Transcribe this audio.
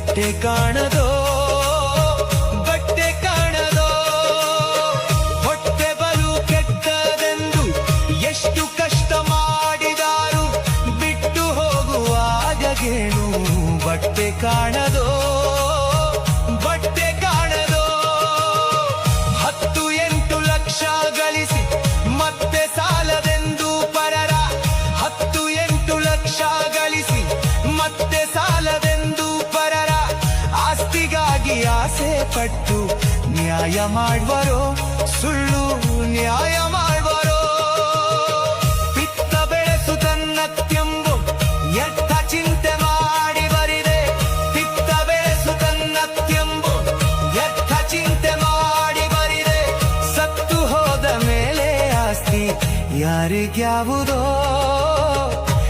ಬಟ್ಟೆ ಕಾಣದೋ ಬಟ್ಟೆ ಕಾಣದೋ. ಹೊಟ್ಟೆ ಬಲು ಕೆಟ್ಟದೆಂದು ಎಷ್ಟು ಕಷ್ಟ ಮಾಡಿದಾರು ಬಿಟ್ಟು ಹೋಗುವಾಗ ಗೇಣು ಬಟ್ಟೆ ಕಾಣದೋ ಬಟ್ಟೆ ಕಾಣದೋ. 10-8 ಲಕ್ಷ ಗಳಿಸಿ ಮತ್ತೆ ಸಾಲದೆಂದು ಪರರ 10-8 ಲಕ್ಷ ಗಳಿಸಿ ಮತ್ತೆ ಸಾಲದೆಂದು ಪರರ ಆಸ್ತಿಗಾಗಿ ಆಸೆ ಪಟ್ಟು ನ್ಯಾಯ ಮಾಡುವರೋ ಸುಳ್ಳು ನ್ಯಾಯ ಮಾಡುವರೋ. ಪಿತ್ತ ಬೆಳೆಸು ತನ್ನತ್ಯಂಬು ಎತ್ತ ಚಿಂತೆ ಮಾಡಿ ಬರಿದೆ. ಪಿತ್ತ ಬೆಳೆಸು ತನ್ನತ್ಯಂಬು ಎತ್ತ ಚಿಂತೆ ಮಾಡಿ ಬರಿದೆ. ಸತ್ತು ಹೋದ ಮೇಲೆ ಆಸ್ತಿ ಯಾರಿಗ್ಯಾವುದೋ